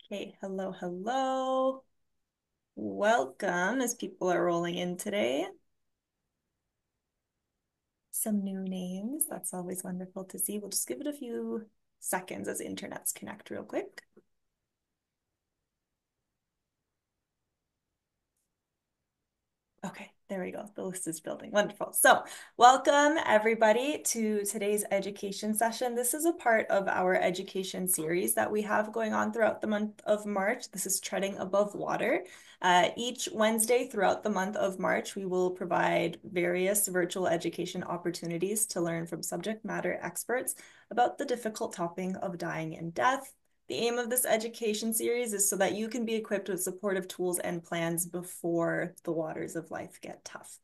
Okay, hello, hello. Welcome as people are rolling in today. Some new names. That's always wonderful to see. We'll just give it a few seconds as internets connect real quick. Okay, there we go. The list is building. Wonderful. So, welcome everybody to today's education session. This is a part of our education series that we have going on throughout the month of March. This is Treading Above Water. Each Wednesday throughout the month of March, we will provide various virtual education opportunities to learn from subject matter experts about the difficult topic of dying and death. The aim of this education series is so that you can be equipped with supportive tools and plans before the waters of life get tough.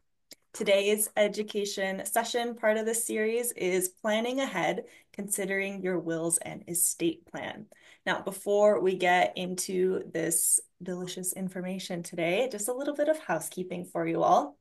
Today's education session, part of this series, is planning ahead, considering your wills and estate plan. Now, before we get into this delicious information today, just a little bit of housekeeping for you all.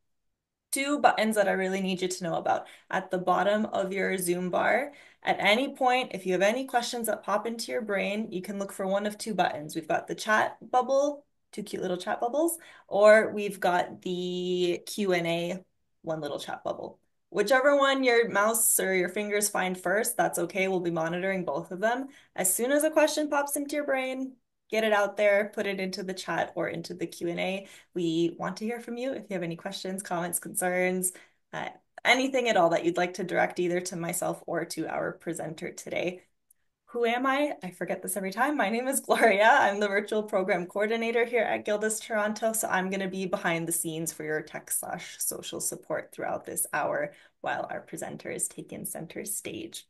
Two buttons that I really need you to know about. At the bottom of your Zoom bar, at any point, if you have any questions that pop into your brain, you can look for one of two buttons. We've got the chat bubble, two cute little chat bubbles, or we've got the Q&A, one little chat bubble. Whichever one your mouse or your fingers find first, that's okay. We'll be monitoring both of them. As soon as a question pops into your brain, get it out there, put it into the chat or into the Q&A. We want to hear from you if you have any questions, comments, concerns, uh, anything at all that you'd like to direct either to myself or to our presenter today. Who am I? I forget this every time. My name is Gloria. I'm the virtual program coordinator here at Gilda's Toronto. So I'm going to be behind the scenes for your tech/social support throughout this hour while our presenter is taking center stage.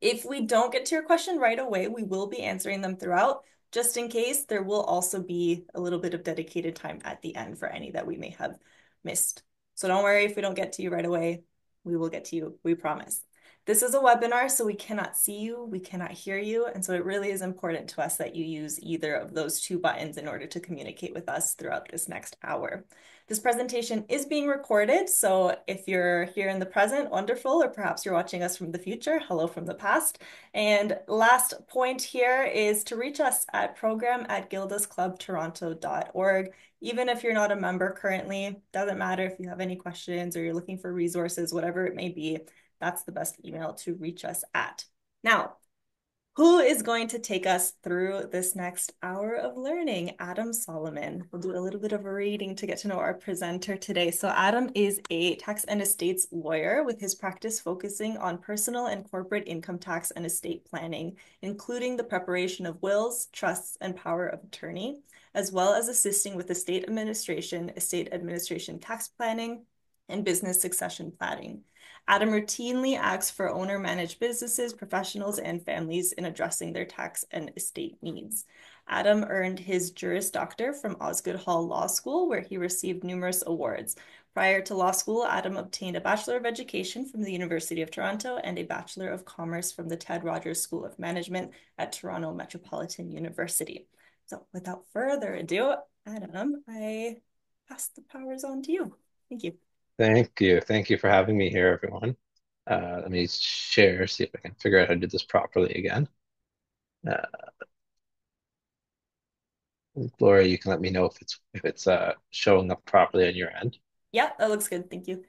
If we don't get to your question right away, we will be answering them throughout. Just in case, there will also be a little bit of dedicated time at the end for any that we may have missed. So don't worry if we don't get to you right away. We will get to you, we promise. This is a webinar, so we cannot see you, we cannot hear you, and so it really is important to us that you use either of those two buttons in order to communicate with us throughout this next hour. This presentation is being recorded, so if you're here in the present, wonderful, or perhaps you're watching us from the future, hello from the past. And last point here is to reach us at program@gildasclubtoronto.org. Even if you're not a member currently, doesn't matter if you have any questions or you're looking for resources, whatever it may be, that's the best email to reach us at. Now, who is going to take us through this next hour of learning? Adam Solomon. We'll do a little bit of a reading to get to know our presenter today. So Adam is a tax and estates lawyer with his practice focusing on personal and corporate income tax and estate planning, including the preparation of wills, trusts, and power of attorney, as well as assisting with estate administration tax planning, and business succession planning. Adam routinely acts for owner-managed businesses, professionals, and families in addressing their tax and estate needs. Adam earned his Juris Doctor from Osgoode Hall Law School, where he received numerous awards. Prior to law school, Adam obtained a Bachelor of Education from the University of Toronto and a Bachelor of Commerce from the Ted Rogers School of Management at Toronto Metropolitan University. So without further ado, Adam, I pass the powers on to you. Thank you. Thank you. Thank you for having me here, everyone. Let me share, see if I can figure out how to do this properly again. Uh, Gloria, you can let me know if it's showing up properly on your end. Yeah, that looks good. Thank you.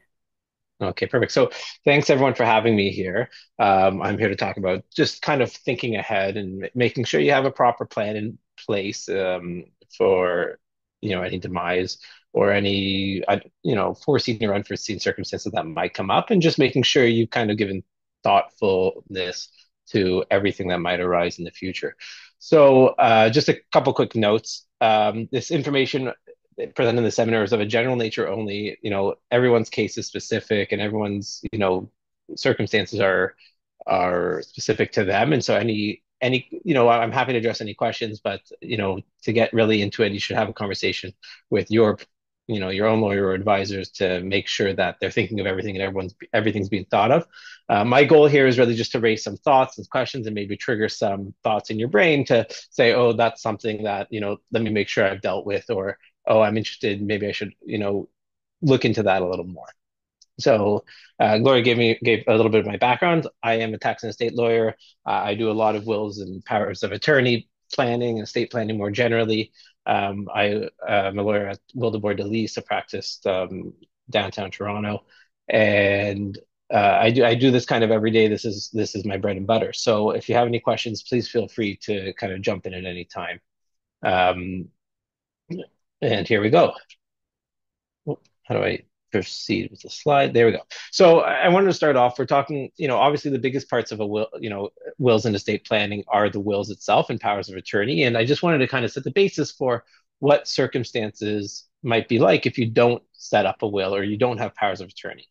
Okay, perfect. So thanks everyone for having me here. I'm here to talk about just kind of thinking ahead and making sure you have a proper plan in place for any demise or any foreseen or unforeseen circumstances that might come up, and just making sure you've kind of given thoughtfulness to everything that might arise in the future. So just a couple quick notes. This information presented in the seminar is of a general nature only. Everyone's case is specific, and everyone's circumstances are specific to them. And so I'm happy to address any questions, but to get really into it, you should have a conversation with your own lawyer or advisors to make sure that they're thinking of everything and everything's being thought of. My goal here is really just to raise some thoughts and questions and maybe trigger some thoughts in your brain to say, oh, that's something that, let me make sure I've dealt with, or oh, I'm interested, maybe I should, look into that a little more. So, Gloria gave a little bit of my background. I am a tax and estate lawyer. I do a lot of wills and powers of attorney planning and estate planning more generally. I am a lawyer at Gilda Lease, a practice downtown Toronto, and I do this kind of every day. This is my bread and butter. So if you have any questions, please feel free to kind of jump in at any time. Um, and here we go. How do I proceed with the slide? There we go. So I wanted to start off. We're talking, obviously the biggest parts of a will, wills and estate planning are the wills itself and powers of attorney. And I just wanted to kind of set the basis for what circumstances might be like if you don't set up a will or you don't have powers of attorney.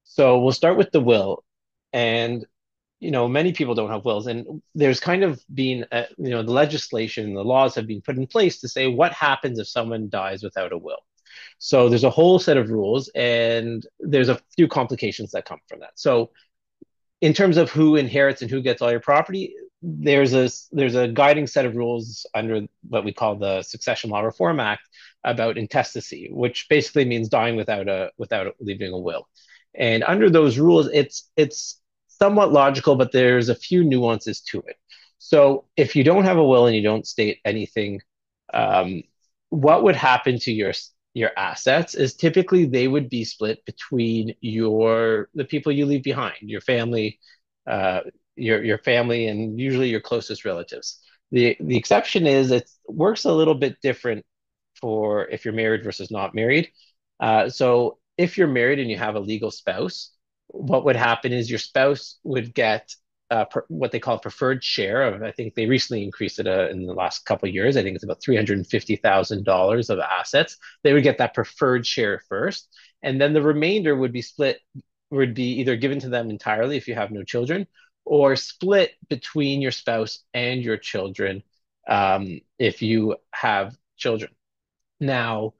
So we'll start with the will. And many people don't have wills, and there's kind of been, the legislation, the laws have been put in place to say what happens if someone dies without a will. So there's a whole set of rules, and there's a few complications that come from that. So in terms of who inherits and who gets all your property, there's a guiding set of rules under what we call the Succession Law Reform Act about intestacy, which basically means dying without leaving a will. And under those rules, it's somewhat logical, but there's a few nuances to it. So if you don't have a will and you don't state anything, um, what would happen to your assets is typically they would be split between the people you leave behind, your family, uh, your family, and usually your closest relatives. The exception is it works a little bit different for if you're married versus not married. So if you're married and you have a legal spouse, what would happen is your spouse would get what they call a preferred share of. I think they recently increased it in the last couple of years. I think it's about $350,000 of assets. They would get that preferred share first, and then the remainder would be split, would be either given to them entirely if you have no children, or split between your spouse and your children if you have children. Now,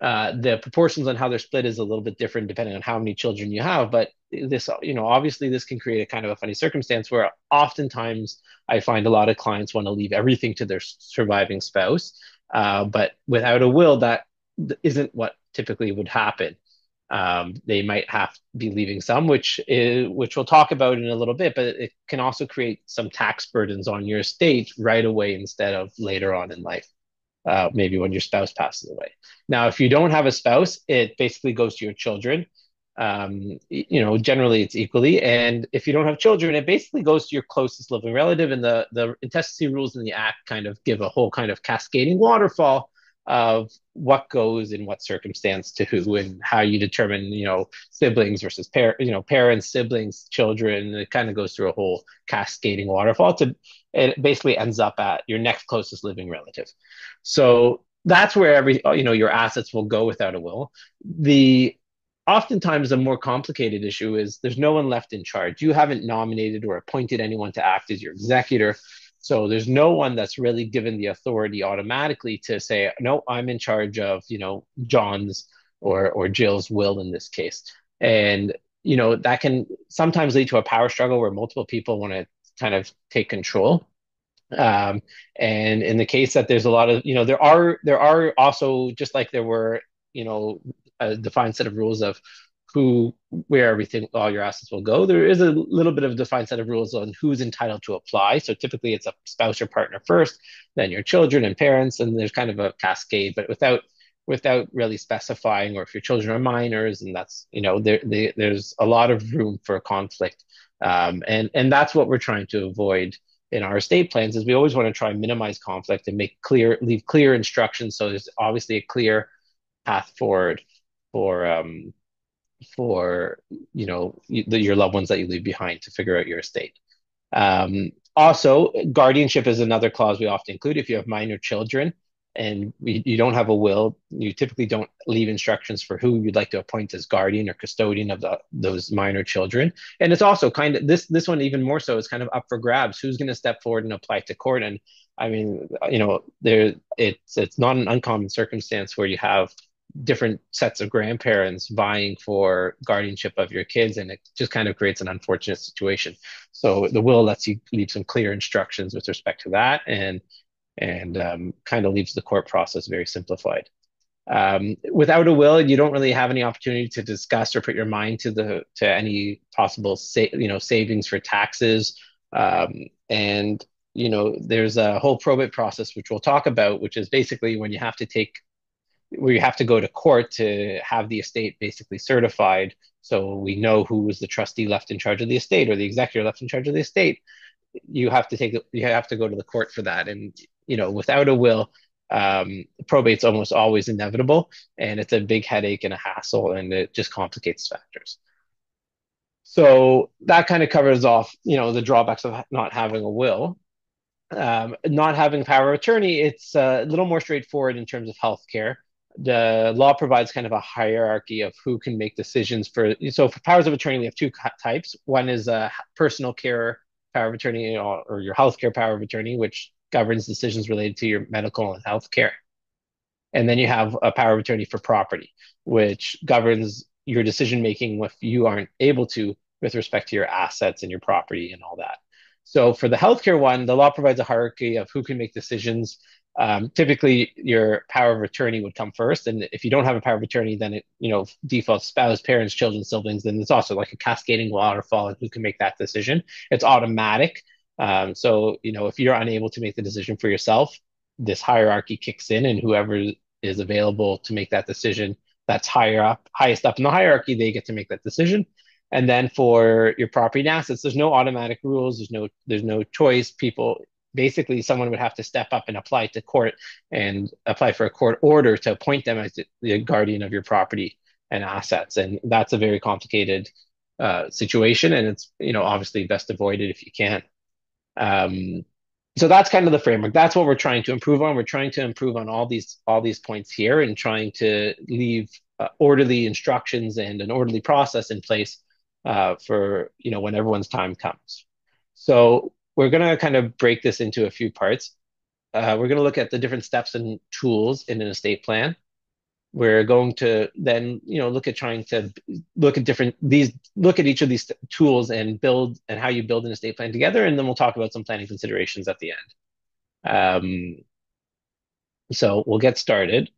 the proportions on how they're split is a little bit different depending on how many children you have. But this, obviously this can create a kind of a funny circumstance where oftentimes I find a lot of clients want to leave everything to their surviving spouse. But without a will, that isn't what typically would happen. They might have to be leaving some, which we'll talk about in a little bit, but it can also create some tax burdens on your estate right away instead of later on in life, maybe when your spouse passes away. Now, if you don't have a spouse, it basically goes to your children. Generally it's equally. And if you don't have children, it basically goes to your closest living relative. And the intestacy rules in the act kind of give a whole kind of cascading waterfall of what goes in what circumstance to who and how you determine, siblings versus parents, siblings, children. It kind of goes through a whole cascading waterfall it basically ends up at your next closest living relative. So that's where your assets will go without a will. The Oftentimes a more complicated issue is there's no one left in charge. You haven't nominated or appointed anyone to act as your executor. So there's no one that's really given the authority automatically to say, no, I'm in charge of, John's or Jill's will in this case. And, that can sometimes lead to a power struggle where multiple people want to kind of take control. Um, and in the case that there's a lot of, there are also, just like there were, a defined set of rules of where everything, all your assets will go. There is a little bit of a defined set of rules on who's entitled to apply. So typically it's a spouse or partner first, then your children and parents, and there's kind of a cascade, but without really specifying, or if your children are minors, and that's, there's a lot of room for conflict. And that's what we're trying to avoid in our estate plans is we always want to try and minimize conflict and leave clear instructions. So there's obviously a clear path forward for your loved ones that you leave behind to figure out your estate. Also, guardianship is another clause we often include. If you have minor children and you don't have a will, you typically don't leave instructions for who you'd like to appoint as guardian or custodian of those minor children. And it's also kind of this one even more so is kind of up for grabs. Who's going to step forward and apply to court? And I mean, it's not an uncommon circumstance where you have different sets of grandparents vying for guardianship of your kids, and it just kind of creates an unfortunate situation. So the will lets you leave some clear instructions with respect to that, and kind of leaves the court process very simplified. Without a will, you don't really have any opportunity to discuss or put your mind to any possible savings for taxes. And there's a whole probate process, which we'll talk about, which is basically when you have to take where you have to go to court to have the estate basically certified. So we know who was the trustee left in charge of the estate or the executor left in charge of the estate. You have to go to the court for that. And, without a will, probate's almost always inevitable, and it's a big headache and a hassle, and it just complicates factors. So that kind of covers off, the drawbacks of not having a will. Not having power of attorney, it's a little more straightforward in terms of healthcare. The law provides kind of a hierarchy of who can make decisions for. So for powers of attorney, we have two types. One is a personal care power of attorney or your healthcare power of attorney, which governs decisions related to your medical and healthcare. And then you have a power of attorney for property, which governs your decision making if you aren't able to with respect to your assets and your property and all that. So for the healthcare one, the law provides a hierarchy of who can make decisions. Typically, your power of attorney would come first, and if you don't have a power of attorney, then it defaults spouse, parents, children, siblings. Then it's also like a cascading waterfall of who can make that decision. It's automatic. So if you're unable to make the decision for yourself, this hierarchy kicks in, and whoever is available to make that decision that's highest up in the hierarchy, they get to make that decision. And then for your property and assets, there's no automatic rules. There's no choice. People basically someone would have to step up and apply to court and apply for a court order to appoint them as the guardian of your property and assets. And that's a very complicated situation, and it's obviously best avoided if you can. Um, so that's kind of the framework. That's what we're trying to improve on. We're trying to improve on all these points here and trying to leave orderly instructions and an orderly process in place for when everyone's time comes. So we're going to kind of break this into a few parts. We're going to look at the different steps and tools in an estate plan. We're going to then, look at trying to look at each of these tools and build and how you build an estate plan together, and then we'll talk about some planning considerations at the end. So we'll get started.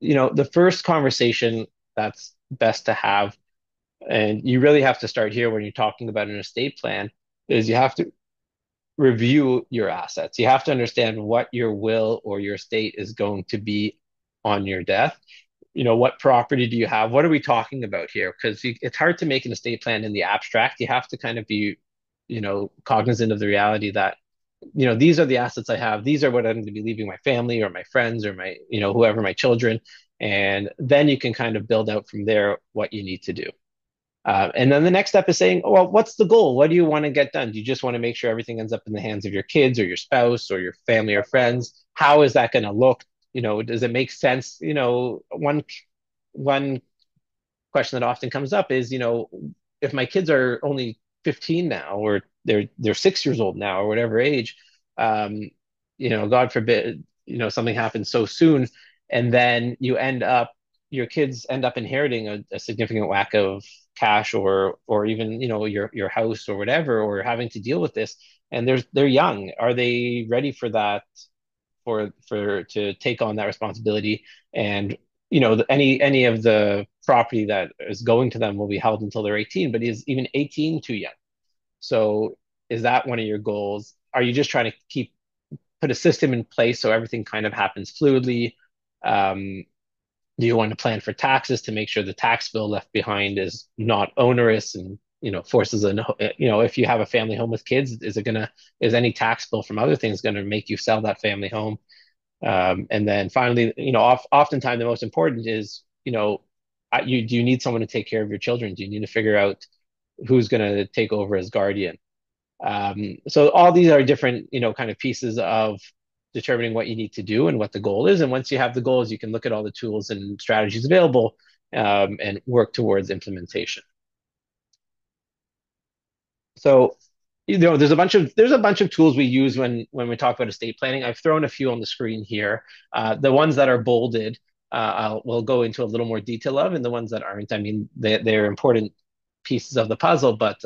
The first conversation that's best to have, and you really have to start here when you're talking about an estate plan, is you have to review your assets. You have to understand what your will or your estate is going to be on your death. What property do you have? What are we talking about here? Because it's hard to make an estate plan in the abstract. You have to kind of be, cognizant of the reality that, these are the assets I have. These are what I'm going to be leaving my family or my friends or my, whoever, my children. And then you can kind of build out from there what you need to do. And then the next step is saying, oh, well, what's the goal? What do you want to get done? Do you just want to make sure everything ends up in the hands of your kids or your spouse or your family or friends? How is that going to look? Does it make sense? One question that often comes up is, if my kids are only 15 now, or they're 6 years old now, or whatever age, God forbid, something happens so soon, and then your kids end up inheriting a significant whack of cash or even your house or whatever, or having to deal with this, and they're young. Are they ready for that? For to take on that responsibility, and any of the property that is going to them will be held until they're 18, but is even 18 too young? So is that one of your goals? Are you just trying to put a system in place so everything kind of happens fluidly? Do you want to plan for taxes to make sure the tax bill left behind is not onerous and forces if you have a family home with kids, is any tax bill from other things going to make you sell that family home? And then finally, oftentimes the most important is, do you need someone to take care of your children? Do you need to figure out who's going to take over as guardian? So all these are different, kind of pieces of determining what you need to do and what the goal is. And once you have the goals, you can look at all the tools and strategies available, and work towards implementation. So, there's a bunch of tools we use when we talk about estate planning. I've thrown a few on the screen here. The ones that are bolded, we'll go into a little more detail of, and the ones that aren't, I mean, they're important pieces of the puzzle, but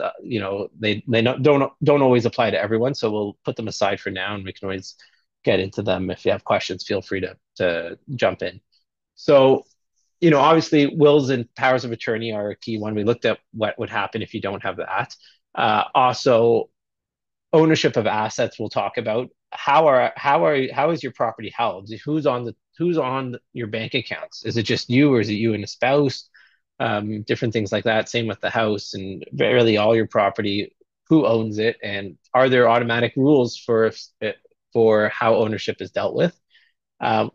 they don't always apply to everyone. So we'll put them aside for now, and we can always get into them. If you have questions, feel free to jump in. So, obviously, wills and powers of attorney are a key one. We looked at what would happen if you don't have that. Also, ownership of assets we'll talk about. How is your property held? Who's on your bank accounts? Is it just you, or is it you and a spouse? Different things like that. Same with the house and really all your property. Who owns it, and are there automatic rules for how ownership is dealt with?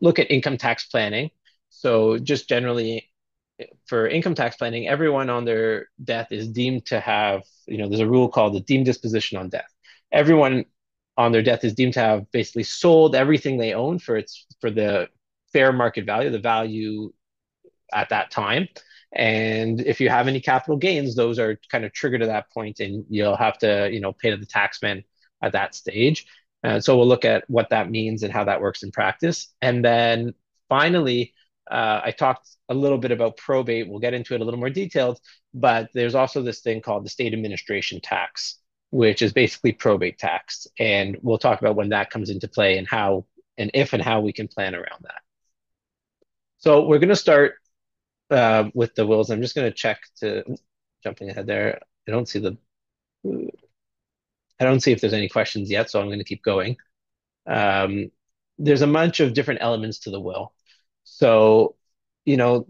Look at income tax planning. So just generally for income tax planning, everyone on their death is deemed to have, there's a rule called the deemed disposition on death. Everyone on their death is deemed to have basically sold everything they own for the fair market value, the value at that time. And if you have any capital gains, those are kind of triggered at that point, and you'll have to, pay to the taxman at that stage. And so we'll look at what that means and how that works in practice. And then finally, I talked a little bit about probate. We'll get into it a little more detailed, but there's also this thing called the state administration tax, which is basically probate tax. And we'll talk about when that comes into play and how and if and how we can plan around that. So we're going to start with the wills. I'm just going to check to jumping ahead there. I don't see the I don't see if there's any questions yet, so I'm going to keep going. Um, there's a bunch of different elements to the will. So, you know,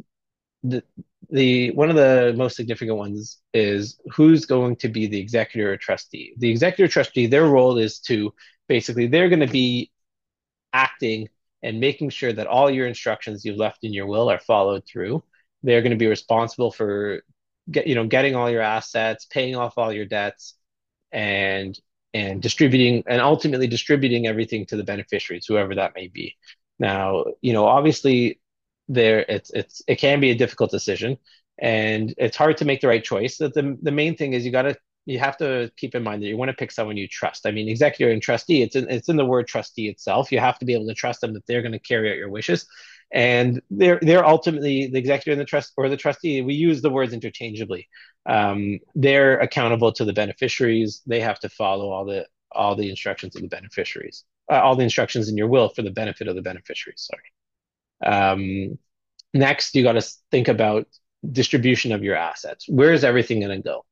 the one of the most significant ones is who's going to be the executor or trustee. The executor trustee, their role is to basically they're going to be acting and making sure that all your instructions you've left in your will are followed through. They're going to be responsible for getting all your assets, paying off all your debts, and distributing and ultimately distributing everything to the beneficiaries, whoever that may be. Now, obviously it can be a difficult decision and it's hard to make the right choice. That the main thing is you have to keep in mind that you want to pick someone you trust. I mean, executor and trustee, it's in the word trustee itself. You have to be able to trust them that they're going to carry out your wishes. And they're ultimately the executor and the trust or the trustee. We use the words interchangeably. They're accountable to the beneficiaries. They have to follow all the instructions of the beneficiaries, all the instructions in your will for the benefit of the beneficiaries. Sorry. Next, you got to think about distribution of your assets. Where is everything going to go?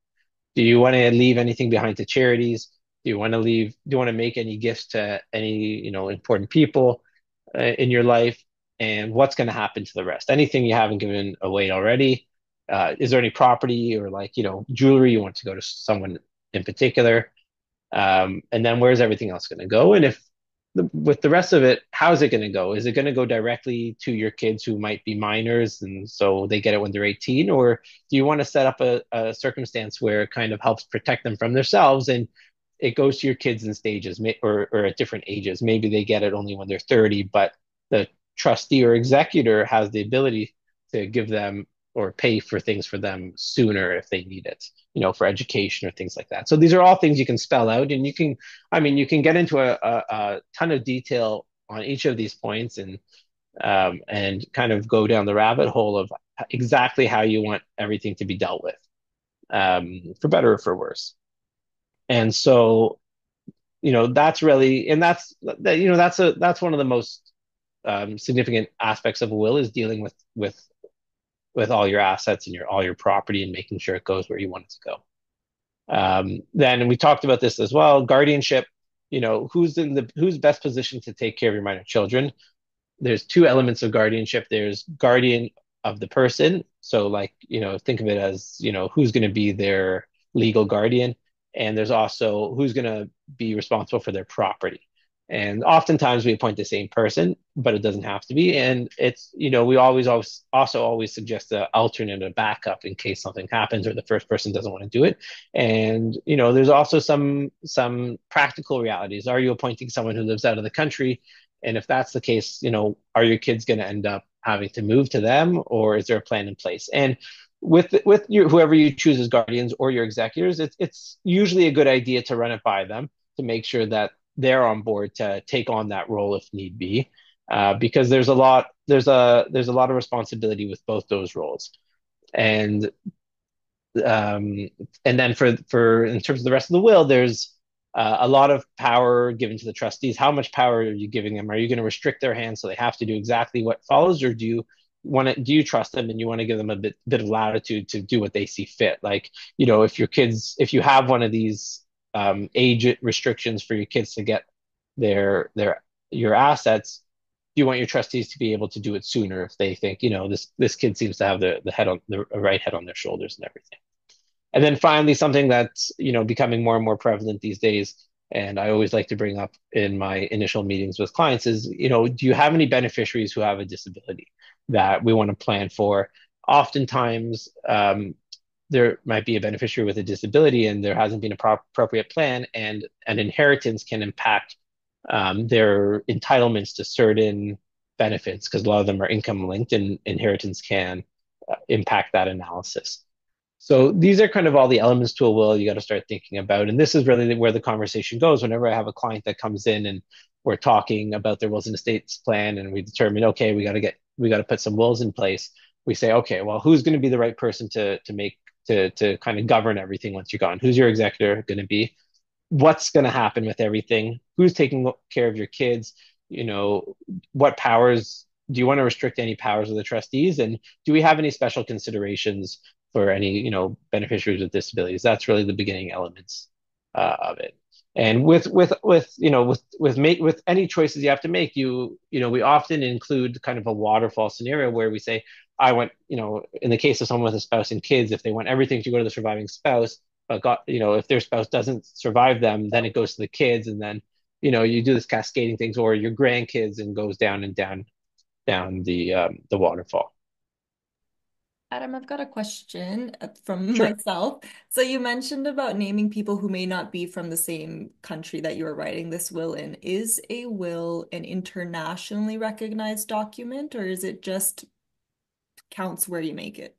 Do you want to leave anything behind to charities? Do you want to make any gifts to any, important people in your life? And what's going to happen to the rest? Anything you haven't given away already? Is there any property or jewelry you want to go to someone in particular? And then where's everything else going to go? And if with the rest of it, how's it going to go? Is it going to go directly to your kids who might be minors and so they get it when they're 18? Or do you want to set up a circumstance where it kind of helps protect them from themselves and it goes to your kids in stages or at different ages? Maybe they get it only when they're 30, but the trustee or executor has the ability to give them or pay for things for them sooner if they need it, for education or things like that. So these are all things you can spell out, and you can get into a ton of detail on each of these points and kind of go down the rabbit hole of exactly how you want everything to be dealt with, for better or for worse. And so, that's really, and that's one of the most significant aspects of a will is dealing with all your assets and all your property and making sure it goes where you want it to go. Then we talked about this as well. Guardianship, who's best positioned to take care of your minor children. There's two elements of guardianship. There's guardian of the person. So think of it as, who's going to be their legal guardian. And there's also who's going to be responsible for their property. And oftentimes we appoint the same person, but it doesn't have to be. And it's, we always suggest an alternate, a backup in case something happens or the first person doesn't want to do it. And, there's also some practical realities. Are you appointing someone who lives out of the country? And if that's the case, are your kids going to end up having to move to them, or is there a plan in place? And with whoever you choose as guardians or your executors, it's usually a good idea to run it by them to make sure that they're on board to take on that role if need be, because there's a lot of responsibility with both those roles, and then for in terms of the rest of the will, there's a lot of power given to the trustees. How much power are you giving them? Are you going to restrict their hands so they have to do exactly what follows, or do you trust them and you want to give them a bit of latitude to do what they see fit? If you have one of these age restrictions for your kids to get their your assets, do you want your trustees to be able to do it sooner if they think, this kid seems to have the head on the right head on their shoulders and everything. And then finally, something that's, becoming more and more prevalent these days, and I always like to bring up in my initial meetings with clients is, do you have any beneficiaries who have a disability that we want to plan for? Oftentimes, there might be a beneficiary with a disability and there hasn't been a appropriate plan, and an inheritance can impact their entitlements to certain benefits because a lot of them are income linked, and inheritance can impact that analysis. So these are kind of all the elements to a will you got to start thinking about. And this is really where the conversation goes. Whenever I have a client that comes in and we're talking about their wills and estates plan, and we determine, okay, we got to put some wills in place. We say, okay, well, who's going to be the right person to kind of govern everything once you're gone? Who's your executor going to be? What's going to happen with everything? Who's taking care of your kids? You know, what powers do you want to restrict any powers of the trustees? And do we have any special considerations for any, beneficiaries with disabilities? That's really the beginning elements of it. And with any choices you have to make, we often include kind of a waterfall scenario where we say, I want, in the case of someone with a spouse and kids, if they want everything to go to the surviving spouse, but if their spouse doesn't survive them, then it goes to the kids, and then, you do this cascading things, or your grandkids, and goes down and down the waterfall. Adam, I've got a question from Sure. myself. So you mentioned about naming people who may not be from the same country that you are writing this will in. Is a will an internationally recognized document, or is it just counts where you make it?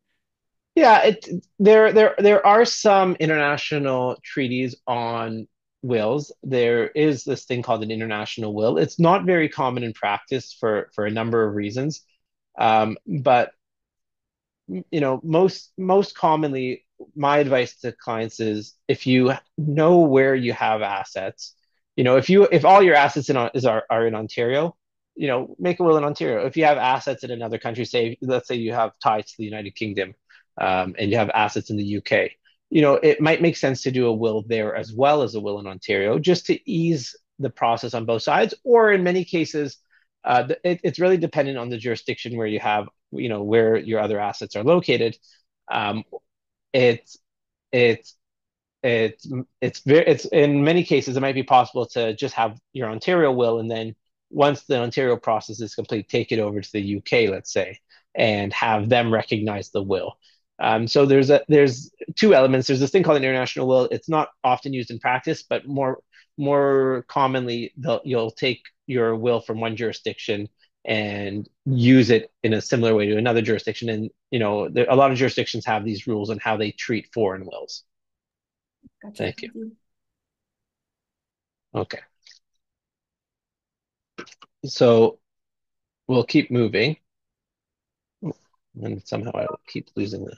Yeah, there are some international treaties on wills. There is this thing called an international will. It's not very common in practice for a number of reasons. But most commonly, my advice to clients is, if you know where you have assets, if all your assets are in Ontario, make a will in Ontario. If you have assets in another country, say let's say you have ties to the United Kingdom, and you have assets in the UK, it might make sense to do a will there as well as a will in Ontario, just to ease the process on both sides. Or in many cases, it's really dependent on the jurisdiction where you have, where your other assets are located. Um, it's it's it's in many cases it might be possible to just have your Ontario will, and then once the Ontario process is complete, take it over to the UK, let's say, and have them recognize the will. So there's two elements. There's this thing called an international will. It's not often used in practice, but more commonly you'll take your will from one jurisdiction and use it in a similar way to another jurisdiction. And a lot of jurisdictions have these rules on how they treat foreign wills. Gotcha. Thank you. Thank you. Okay. So we'll keep moving. And somehow I keep losing the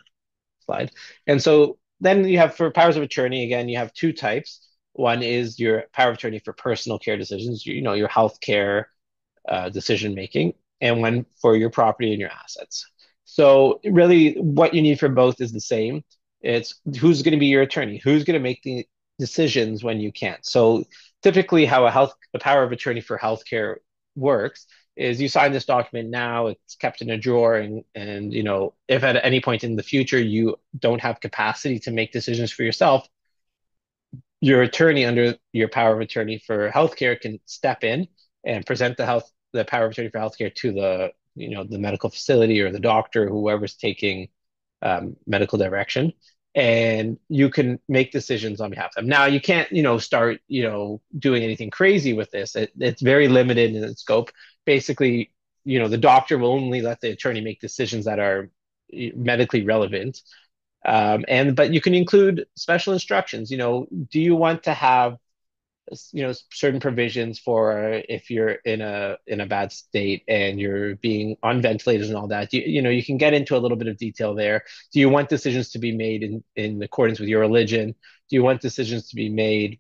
slide. And so then you have, for powers of attorney, again, you have two types. One is your power of attorney for personal care decisions, your health care decision making, and one for your property and your assets. So really, what you need for both is the same. It's who's going to be your attorney, who's going to make the decisions when you can't. So typically, how a power of attorney for healthcare works is, you sign this document now, it's kept in a drawer, and if at any point in the future you don't have capacity to make decisions for yourself, your attorney under your power of attorney for healthcare can step in and present the power of attorney for healthcare to the medical facility or the doctor, whoever's taking medical direction, and you can make decisions on behalf of them. Now, you can't, start, doing anything crazy with this. It's very limited in its scope. Basically, the doctor will only let the attorney make decisions that are medically relevant. But you can include special instructions. Do you want to have certain provisions for if you're in a bad state and you're being on ventilators and all that? You can get into a little bit of detail there. Do you want decisions to be made in accordance with your religion? Do you want decisions to be made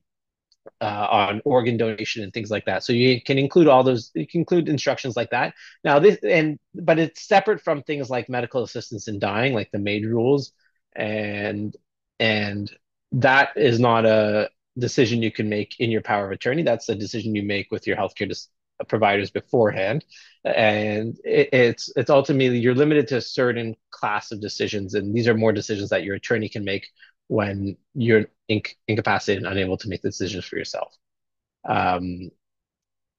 on organ donation and things like that? So you can include all those. You can include instructions like that. Now but it's separate from things like medical assistance in dying, like the MAID rules, and and that is not decision you can make in your power of attorney. That's a decision you make with your healthcare providers beforehand, and it's ultimately you're limited to a certain class of decisions, and these are more decisions that your attorney can make when you're incapacitated and unable to make the decisions for yourself. Um,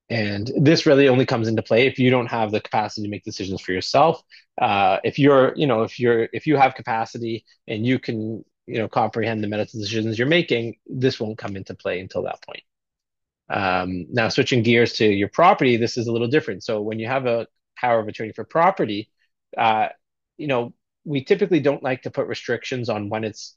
and this really only comes into play if you don't have the capacity to make decisions for yourself. If you're, if you have capacity and you can, comprehend the medical decisions you're making, this won't come into play until that point. Now, switching gears to your property, this is a little different. So when you have a power of attorney for property, uh, you know, we typically don't like to put restrictions on when it's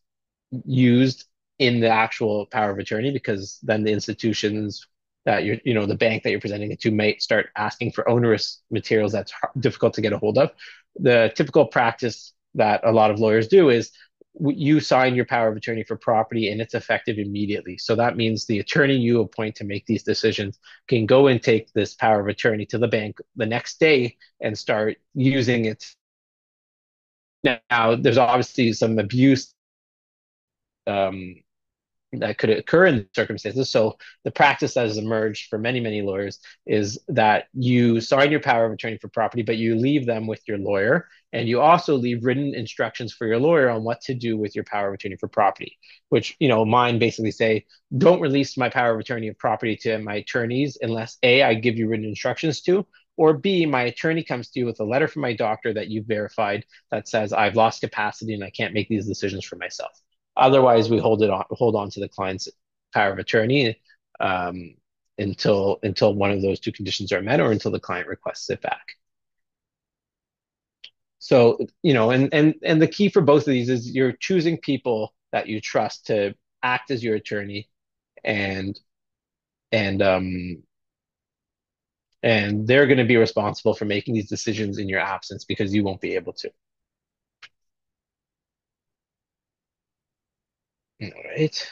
used in the actual power of attorney, because then the institutions that the bank that you're presenting it to might start asking for onerous materials that's difficult to get a hold of. The typical practice that a lot of lawyers do is you sign your power of attorney for property and it's effective immediately. So that means the attorney you appoint to make these decisions can go and take this power of attorney to the bank the next day and start using it. Now, there's obviously some abuse um, that could occur in circumstances. So the practice that has emerged for many, many lawyers is that you sign your power of attorney for property, but you leave them with your lawyer. And you also leave written instructions for your lawyer on what to do with your power of attorney for property, which, mine basically say, don't release my power of attorney of property to my attorneys unless A, I give you written instructions to, or B, my attorney comes to you with a letter from my doctor that you've verified that says I've lost capacity and I can't make these decisions for myself. Otherwise, we hold on to the client's power of attorney until one of those two conditions are met, or until the client requests it back. So, and the key for both of these is you're choosing people that you trust to act as your attorney, and and um and they're going to be responsible for making these decisions in your absence because you won't be able to. All right.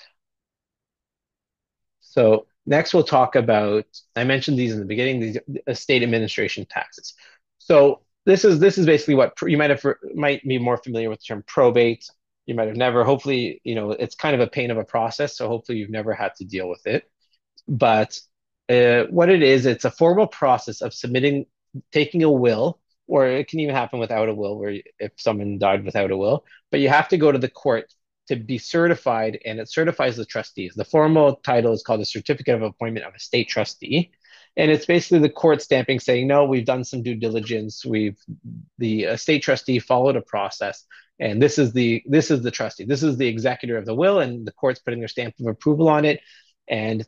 So next we'll talk about, I mentioned these in the beginning, these estate administration taxes. So this is basically what you might be more familiar with the term probate. You might have never, hopefully, it's kind of a pain of a process, so hopefully you've never had to deal with it. But what it is, it's a formal process of taking a will, or it can even happen without a will, where if someone died without a will, but you have to go to the court to be certified, and it certifies the trustees. The formal title is called the Certificate of Appointment of a State Trustee. And it's basically the court stamping saying, no, we've done some due diligence. The estate trustee followed a process, and this is the trustee. This is the executor of the will, and the court's putting their stamp of approval on it. And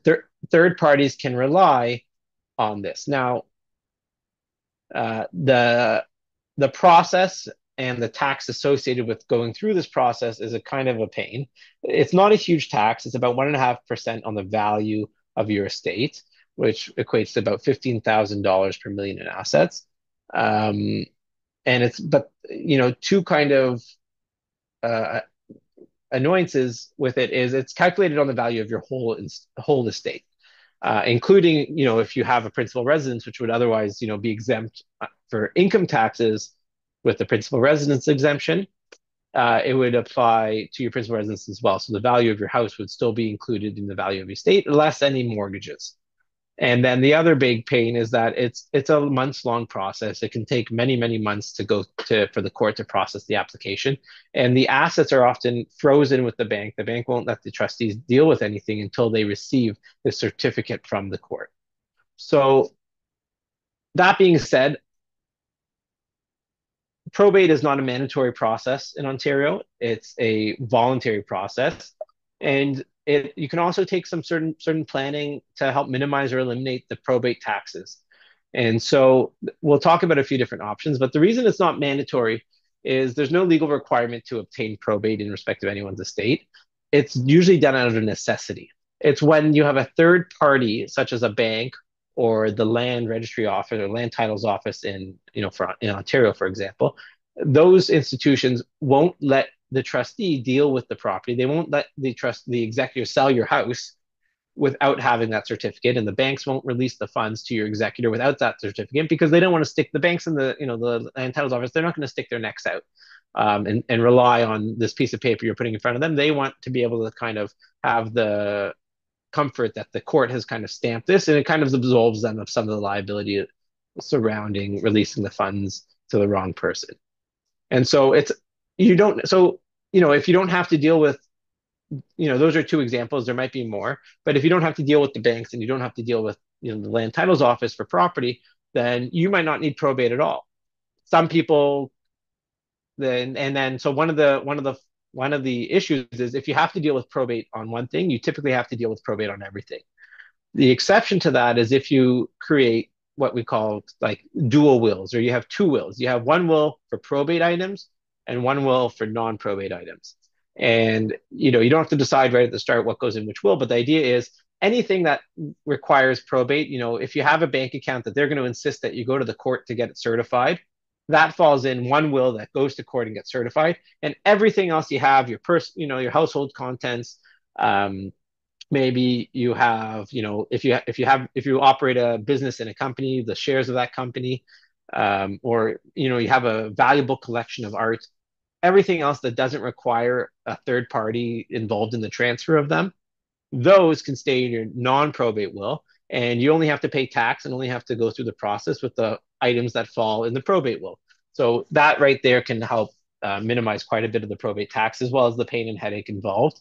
third parties can rely on this. Now, the process and the tax associated with going through this process is a kind of a pain. It's not a huge tax. It's about 1.5% on the value of your estate, which equates to about $15,000 per million in assets. Two kind of uh, annoyances with it is it's calculated on the value of your whole estate, including, if you have a principal residence, which would otherwise, be exempt for income taxes with the principal residence exemption. It would apply to your principal residence as well. So the value of your house would still be included in the value of your estate, less any mortgages. And then the other big pain is that it's a months-long process. It can take many, many months for the court to process the application. And the assets are often frozen with the bank. The bank won't let the trustees deal with anything until they receive the certificate from the court. So that being said, probate is not a mandatory process in Ontario. It's a voluntary process. And you can also take some certain planning to help minimize or eliminate the probate taxes. And so we'll talk about a few different options, but the reason it's not mandatory is there's no legal requirement to obtain probate in respect of anyone's estate. It's usually done out of necessity. It's when you have a third party, such as a bank or the land registry office or land titles office in Ontario, for example, those institutions won't let the trustee deal with the property. They won't let the executor sell your house without having that certificate, and the banks won't release the funds to your executor without that certificate, because they don't want to stick the banks in the land titles office. They're not going to stick their necks out and rely on this piece of paper you're putting in front of them. They want to be able to kind of have comfort that the court has kind of stamped this, and it kind of absolves them of some of the liability surrounding releasing the funds to the wrong person. And so it's you don't so if you don't have to deal with those are two examples. There might be more, but if you don't have to deal with the banks and you don't have to deal with the land titles office for property, then you might not need probate at all. Some people then and then so one of the issues is if you have to deal with probate on one thing, you typically have to deal with probate on everything. The exception to that is if you create what we call like dual wills, or you have two wills. You have one will for probate items and one will for non-probate items. And you don't have to decide right at the start what goes in which will, but the idea is anything that requires probate, if you have a bank account that they're going to insist that you go to the court to get it certified, that falls in one will that goes to court and gets certified. And everything else you have, your household contents, maybe you have if you operate a business in a company, the shares of that company, or you have a valuable collection of art, everything else that doesn't require a third party involved in the transfer of them, those can stay in your non-probate will, and you only have to pay tax and only have to go through the process with the items that fall in the probate will. So that right there can help minimize quite a bit of the probate tax as well as the pain and headache involved.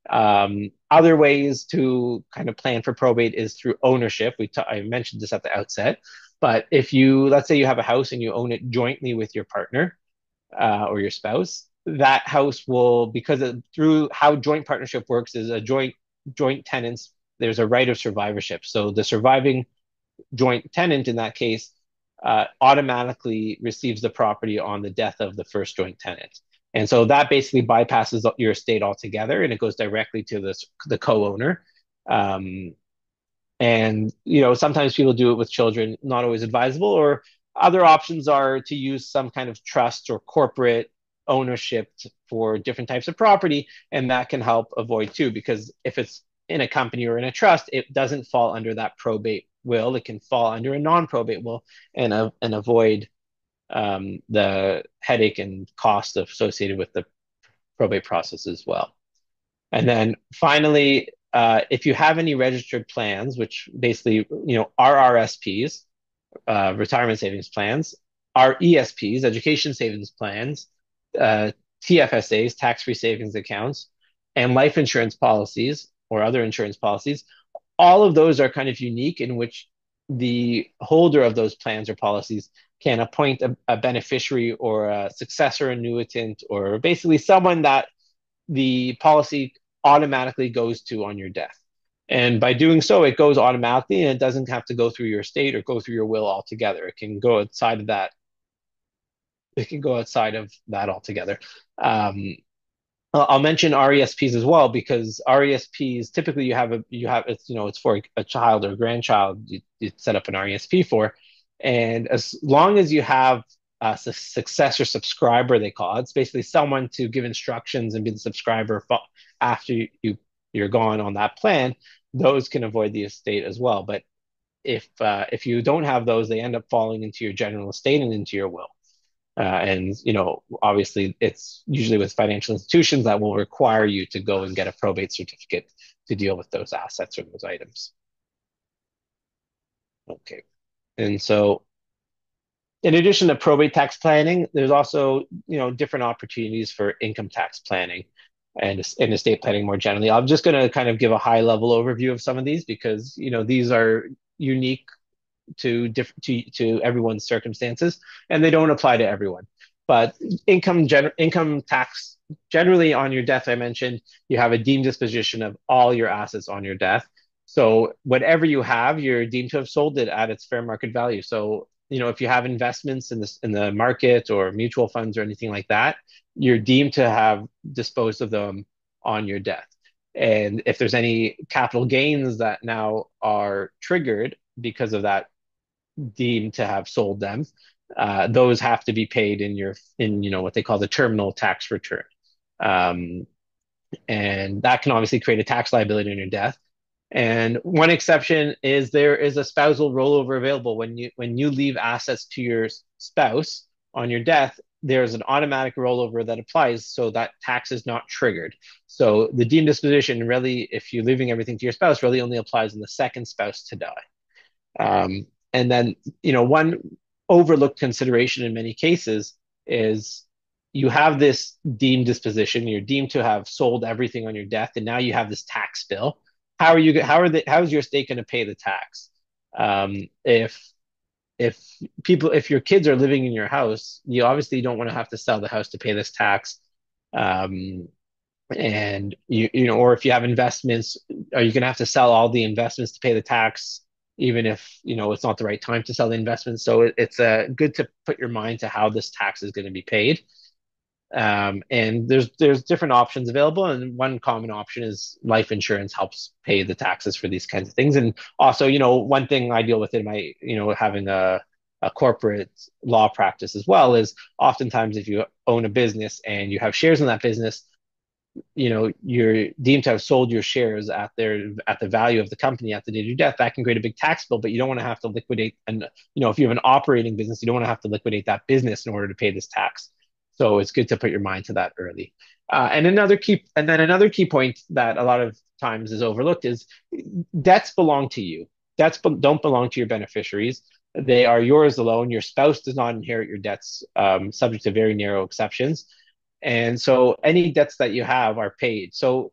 Other ways to kind of plan for probate is through ownership. I mentioned this at the outset, but if let's say you have a house and you own it jointly with your partner or your spouse, that house will, through how joint partnership works is a joint tenants, there's a right of survivorship. So the surviving joint tenant in that case automatically receives the property on the death of the first joint tenant. And so that basically bypasses your estate altogether and it goes directly to the co-owner. And sometimes people do it with children, not always advisable, or other options are to use some kind of trust or corporate ownership for different types of property. And that can help avoid too, because if it's in a company or in a trust, it doesn't fall under that probate will. It can fall under a non-probate will and avoid the headache and cost associated with the probate process as well. And then finally, if you have any registered plans, which basically, RRSPs, retirement savings plans, RESPs, education savings plans, TFSAs, tax-free savings accounts, and life insurance policies or other insurance policies, all of those are kind of unique in which the holder of those plans or policies can appoint a beneficiary or a successor annuitant or basically someone that the policy automatically goes to on your death. And by doing so, it goes automatically and it doesn't have to go through your estate or go through your will altogether. It can go outside of that. It can go outside of that altogether. I'll mention RESPs as well because RESPs typically it's for a child or a grandchild you set up an RESP for, and as long as you have a successor subscriber, they call it. It's basically someone to give instructions and be the subscriber after you're gone on that plan. Those can avoid the estate as well. But if you don't have those, they end up falling into your general estate and into your will. And obviously, it's usually with financial institutions that will require you to go and get a probate certificate to deal with those assets or those items. Okay, and so in addition to probate tax planning, there's also different opportunities for income tax planning and estate planning more generally. I'm just going to kind of give a high level overview of some of these because these are unique to everyone's circumstances, and they don't apply to everyone. But income tax generally on your death, I mentioned you have a deemed disposition of all your assets on your death. So whatever you have, you're deemed to have sold it at its fair market value. So if you have investments in the market or mutual funds or anything like that, you're deemed to have disposed of them on your death. And if there's any capital gains that now are triggered because of that deemed to have sold them, those have to be paid in what they call the terminal tax return. And that can obviously create a tax liability on your death. And one exception is there is a spousal rollover available when you leave assets to your spouse on your death. there's an automatic rollover that applies, so that tax is not triggered. So the deemed disposition really, if you're leaving everything to your spouse, really only applies in the second spouse to die. And then, one overlooked consideration in many cases is you have this deemed disposition, you're deemed to have sold everything on your death, and now you have this tax bill. How is your state going to pay the tax? If if your kids are living in your house, you obviously don't want to have to sell the house to pay this tax. Um, and or if you have investments, are you going to have to sell all the investments to pay the tax, even if it's not the right time to sell the investments? So it's good to put your mind to how this tax is going to be paid. And there's different options available, and one common option is life insurance helps pay the taxes for these kinds of things. And also, one thing I deal with in my, having a corporate law practice as well is oftentimes if you own a business and you have shares in that business, you're deemed to have sold your shares at the value of the company at the date of your death. That can create a big tax bill, but you don't want to have to liquidate. And if you have an operating business, you don't want to have to liquidate that business in order to pay this tax. So it's good to put your mind to that early. And then another key point that a lot of times is overlooked is debts belong to you. Don't belong to your beneficiaries. They are yours alone. Your spouse does not inherit your debts, subject to very narrow exceptions. And so any debts that you have are paid. So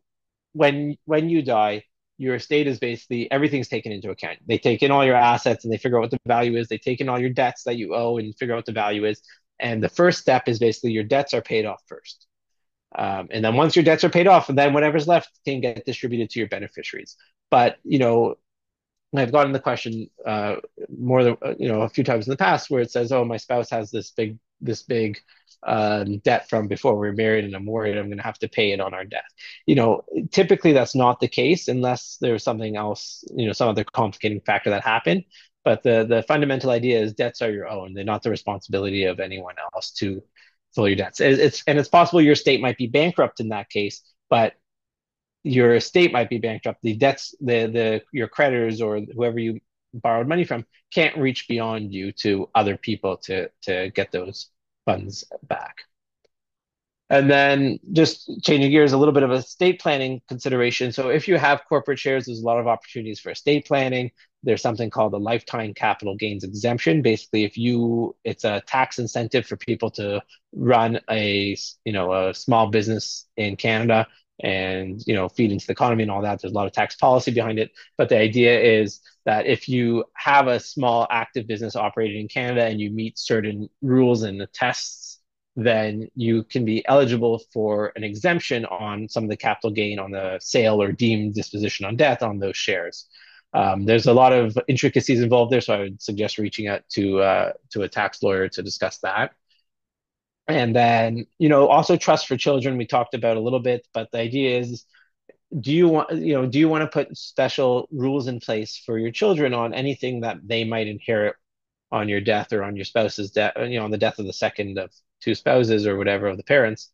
when you die, your estate is basically everything's taken into account. They take in all your assets and they figure out what the value is. They take in all your debts that you owe and figure out what the value is. And the first step is basically your debts are paid off first. And then once your debts are paid off, and then whatever's left can get distributed to your beneficiaries. But I've gotten the question more than a few times in the past where it says, "Oh, my spouse has this big debt from before we were married, and I'm worried I'm going to have to pay it on our death." Typically that's not the case unless there's something else, some other complicating factor that happened. But the fundamental idea is debts are your own; they're not the responsibility of anyone else to fill your debts. It's possible your state might be bankrupt in that case, but your estate might be bankrupt. The debts, the your creditors or whoever you borrowed money from can't reach beyond you to other people to get those funds back. And then just changing gears, a little bit of estate planning consideration. So if you have corporate shares, there's a lot of opportunities for estate planning. There's something called a lifetime capital gains exemption. Basically, it's a tax incentive for people to run a small business in Canada and feed into the economy and all that. There's a lot of tax policy behind it. But the idea is that if you have a small active business operating in Canada and you meet certain rules and tests, then you can be eligible for an exemption on some of the capital gain on the sale or deemed disposition on death on those shares. There's a lot of intricacies involved there, so I would suggest reaching out to a tax lawyer to discuss that. And then, also trust for children, we talked about a little bit, but the idea is, do you want to put special rules in place for your children on anything that they might inherit on your death or on your spouse's death, on the death of the second of two spouses or whatever of the parents?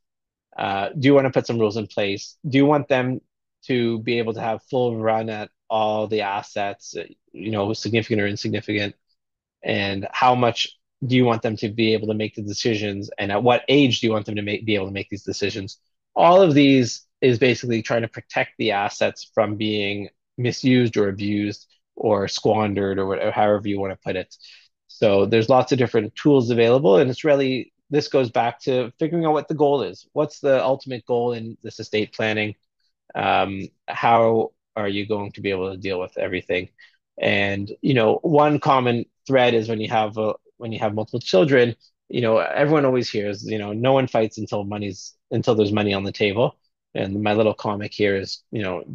Do you want to put some rules in place? Do you want them to be able to have full run at all the assets, significant or insignificant? And how much do you want them to be able to make the decisions? And at what age do you want them to be able to make these decisions? All of these is basically trying to protect the assets from being misused or abused or squandered or whatever, however you want to put it. So there's lots of different tools available, and this goes back to figuring out what the goal is. What's the ultimate goal in this estate planning? How are you going to be able to deal with everything? And one common thread is when you have multiple children, everyone always hears, no one fights until there's money on the table. And my little comic here is,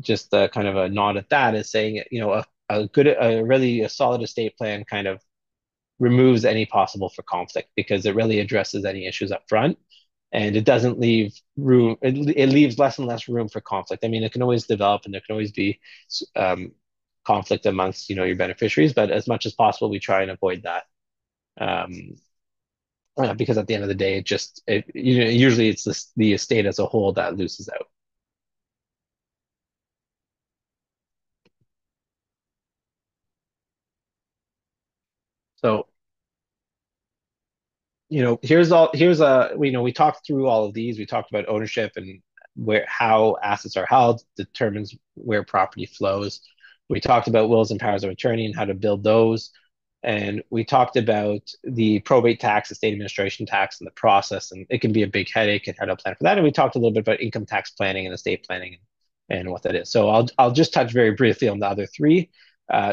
just kind of a nod at that is saying, a solid estate plan kind of removes any possible for conflict because it really addresses any issues up front and it doesn't leave room. It leaves less and less room for conflict. I mean, it can always develop and there can always be conflict amongst your beneficiaries, but as much as possible, we try and avoid that. Um, because at the end of the day, usually it's the estate as a whole that loses out. So here's a we talked through all of these. We talked about ownership and where how assets are held determines where property flows. We talked about wills and powers of attorney and how to build those. And we talked about the probate tax, estate administration tax, and the process, and it can be a big headache and how to plan for that. And we talked a little bit about income tax planning and estate planning and what that is. So I'll just touch very briefly on the other three.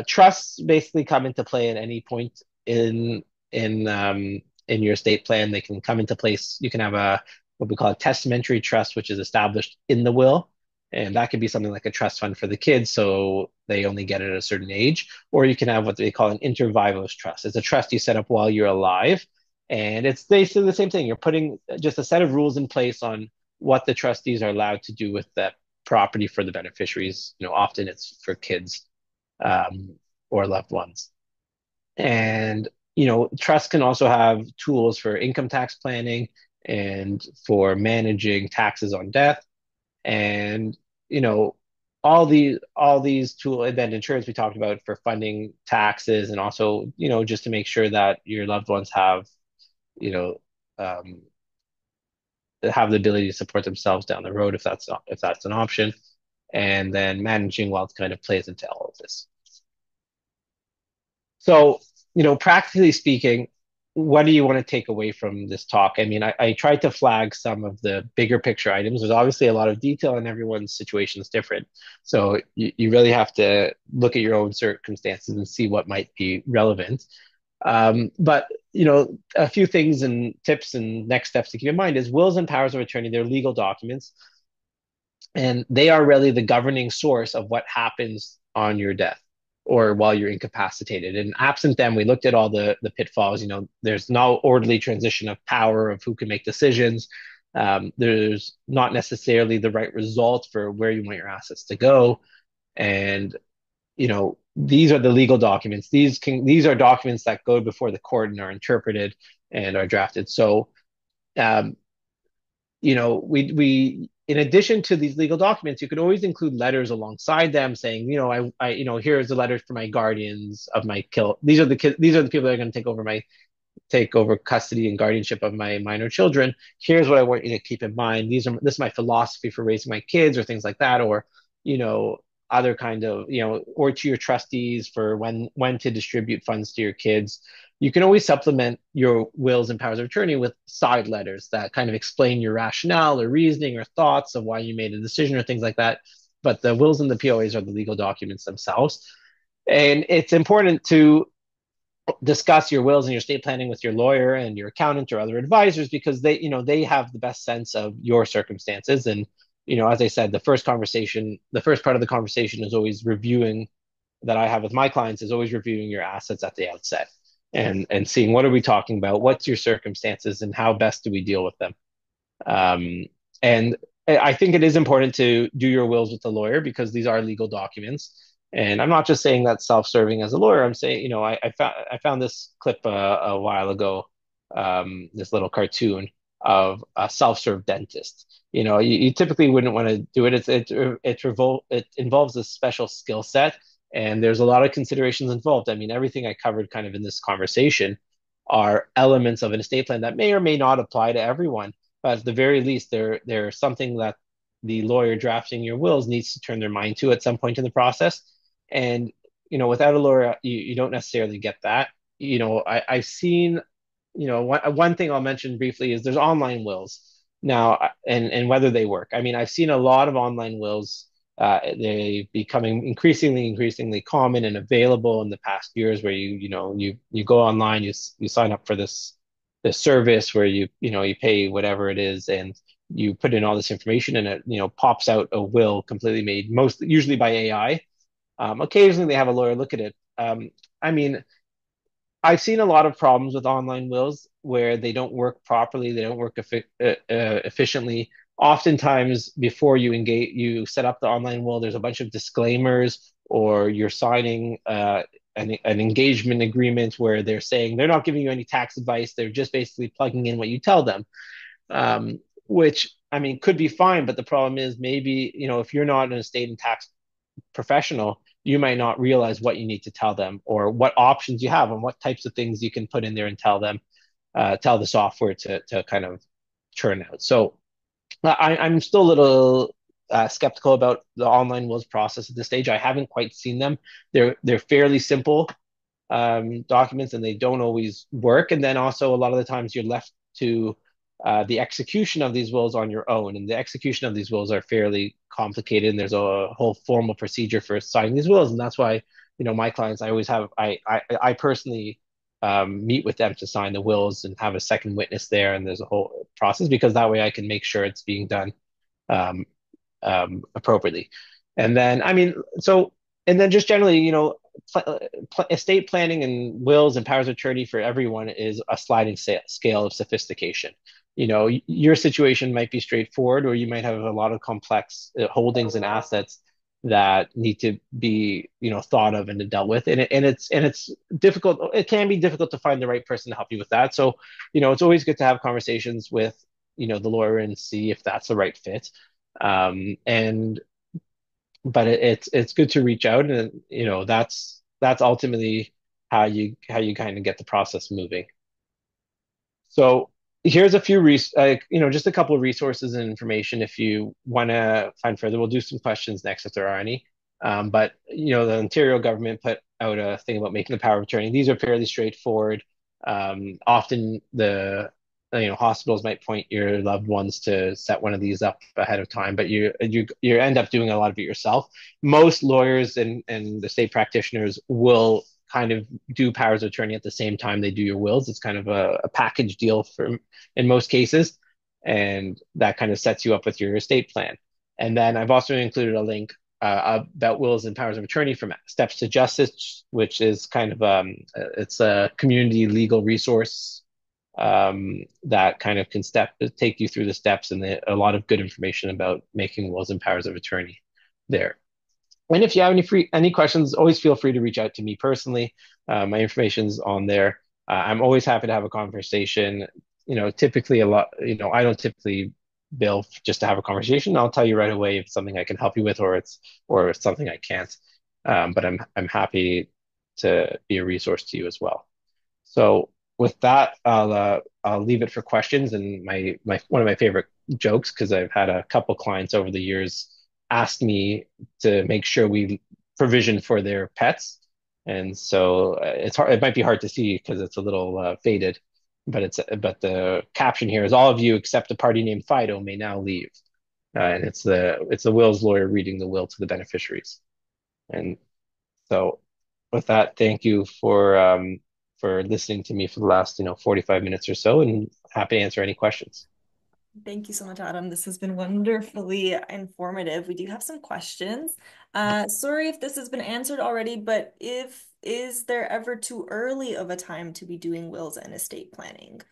Trusts basically come into play at any point in your estate plan. They can come into place. You can have a what we call a testamentary trust, which is established in the will. And that could be something like a trust fund for the kids, so they only get it at a certain age. Or you can have what they call an inter vivos trust. It's a trust you set up while you're alive. And it's basically the same thing. You're putting just a set of rules in place on what the trustees are allowed to do with that property for the beneficiaries. Often it's for kids um, or loved ones. And trusts can also have tools for income tax planning and for managing taxes on death. And you know, all these tools, and then insurance we talked about for funding taxes, and also just to make sure that your loved ones you know um, have the ability to support themselves down the road if that's an option. And then managing wealth kind of plays into all of this. So, practically speaking, what do you want to take away from this talk? I mean, I tried to flag some of the bigger picture items. There's obviously a lot of detail and everyone's situation is different. So you really have to look at your own circumstances and see what might be relevant. But, a few things and tips and next steps to keep in mind is wills and powers of attorney, they're legal documents, and they are really the governing source of what happens on your death or while you're incapacitated. And absent them, we looked at all the pitfalls. There's no orderly transition of power of who can make decisions. There's not necessarily the right result for where you want your assets to go. And these are the legal documents. These are documents that go before the court and are interpreted and are drafted. So um, we in addition to these legal documents, you could always include letters alongside them saying, here's the letters for my guardians of my kill. These are the people that are going to take over custody and guardianship of my minor children. Here's what I want you to keep in mind. This is my philosophy for raising my kids, or things like that, or you know, other kind of, or to your trustees for when to distribute funds to your kids. You can always supplement your wills and powers of attorney with side letters that kind of explain your rationale or reasoning or thoughts of why you made a decision or things like that. But the wills and the POAs are the legal documents themselves. And it's important to discuss your wills and your estate planning with your lawyer and your accountant or other advisors, because they have the best sense of your circumstances. And as I said, the first part of the conversation is always reviewing, that I have with my clients, is always reviewing your assets at the outset and seeing, what are we talking about, what's your circumstances, and how best do we deal with them. And I think it is important to do your wills with a lawyer, because these are legal documents. And I'm not just saying that self-serving as a lawyer. I'm saying, I found this clip a while ago, this little cartoon of a self-serve dentist. You typically wouldn't want to do it. It involves a special skill set, and there's a lot of considerations involved. I mean, everything I covered kind of in this conversation are elements of an estate plan that may or may not apply to everyone, but at the very least, they're something that the lawyer drafting your wills needs to turn their mind to at some point in the process. And without a lawyer, you don't necessarily get that. I've seen, one thing I'll mention briefly is there's online wills now, and whether they work. I mean, I've seen a lot of online wills. They becoming increasingly common and available in the past years, where you go online, you sign up for this service where you pay whatever it is, and you put in all this information, and it pops out a will completely made, most usually by AI. Occasionally they have a lawyer look at it. I mean, I've seen a lot of problems with online wills where they don't work properly, they don't work efficiently. Oftentimes, before you set up the online will, there's a bunch of disclaimers, or you're signing an engagement agreement where they're saying they're not giving you any tax advice, they're just basically plugging in what you tell them, which I mean could be fine. But the problem is, maybe if you're not an estate and tax professional, you might not realize what you need to tell them, or what options you have, and what types of things you can put in there and tell them. tell the software to kind of churn out. So I'm still a little skeptical about the online wills process at this stage. I haven't quite seen them. They're fairly simple documents and they don't always work. And then also a lot of the times you're left to the execution of these wills on your own. And the execution of these wills are fairly complicated. And there's a whole formal procedure for signing these wills. And that's why, my clients, I always have, I personally meet with them to sign the wills and have a second witness there. And there's a whole process because that way I can make sure it's being done um, appropriately. And then, and then just generally, estate planning and wills and powers of attorney for everyone is a sliding scale of sophistication. Your situation might be straightforward, or you might have a lot of complex holdings and assets that need to be, thought of and dealt with. And it's difficult. It can be difficult to find the right person to help you with that. So, it's always good to have conversations with, the lawyer and see if that's the right fit. And but it's good to reach out, and that's ultimately how you kind of get the process moving. So here's a few just a couple of resources and information if you want to find further. We'll do some questions next if there are any. But the Ontario government put out a thing about making the power of attorney. These are fairly straightforward. Often the hospitals might point your loved ones to set one of these up ahead of time, but you end up doing a lot of it yourself. Most lawyers and the state practitioners will kind of do powers of attorney at the same time they do your wills. It's kind of a package deal for in most cases, and that kind of sets you up with your estate plan. And then I've also included a link about wills and powers of attorney from Steps to Justice, which is kind of it's a community legal resource that kind of can take you through the steps and a lot of good information about making wills and powers of attorney there. And if you have any questions, always feel free to reach out to me personally. My information's on there. I'm always happy to have a conversation. Typically a lot. I don't typically bill just to have a conversation. I'll tell you right away if it's something I can help you with, or it's something I can't. But I'm happy to be a resource to you as well. So with that, I'll leave it for questions. And my one of my favorite jokes, because I've had a couple clients over the years ask me to make sure we provision for their pets. And so it's hard. It might be hard to see because it's a little faded, but the caption here is all of you except a party named Fido may now leave. And it's the will's lawyer reading the will to the beneficiaries. And so with that, thank you for listening to me for the last 45 minutes or so, and happy to answer any questions. Thank you so much, Adam. This has been wonderfully informative. We do have some questions. Sorry if this has been answered already, but if is there ever too early of a time to be doing wills and estate planning?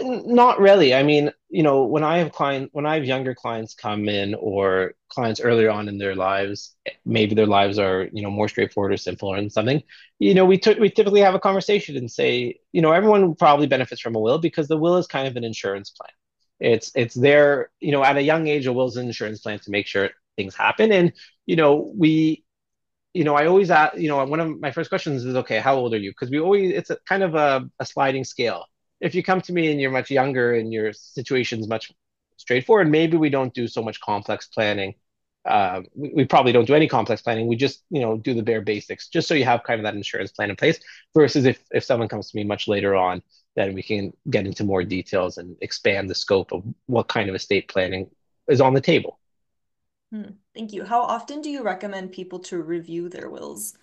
Not really. I mean, when I have younger clients come in or clients earlier on in their lives, maybe their lives are, more straightforward or simpler and something, we typically have a conversation and say, everyone probably benefits from a will because the will is kind of an insurance plan. It's there, at a young age, a will is an insurance plan to make sure things happen. And, we I always ask, one of my first questions is, okay, how old are you? Because it's a kind of a sliding scale. If you come to me and you're much younger and your situation's much straightforward, maybe we don't do so much complex planning. We probably don't do any complex planning. We just, do the bare basics, just so you have kind of that insurance plan in place. Versus if someone comes to me much later on, then we can get into more details and expand the scope of what kind of estate planning is on the table. Thank you. How often do you recommend people to review their wills?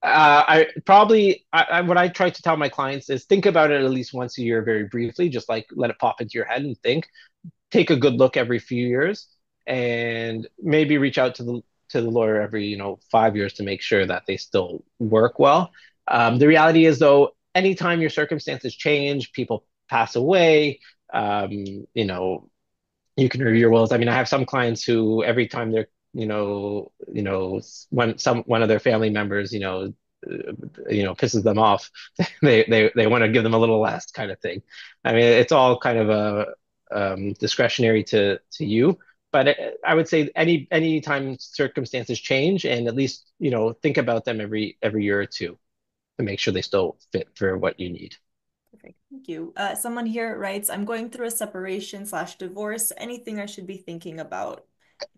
what I try to tell my clients is think about it at least once a year, very briefly, just like let it pop into your head and take a good look every few years, and maybe reach out to the lawyer every, 5 years to make sure that they still work well. The reality is though, anytime your circumstances change, people pass away, um, you know, you can review your wills. I mean, I have some clients who every time they're, when one of their family members, pisses them off, they want to give them a little less kind of thing. I mean, it's all kind of discretionary to you, but I would say any time circumstances change, and at least think about them every year or two to make sure they still fit for what you need. Perfect. Thank you. Someone here writes, I'm going through a separation slash divorce. Anything I should be thinking about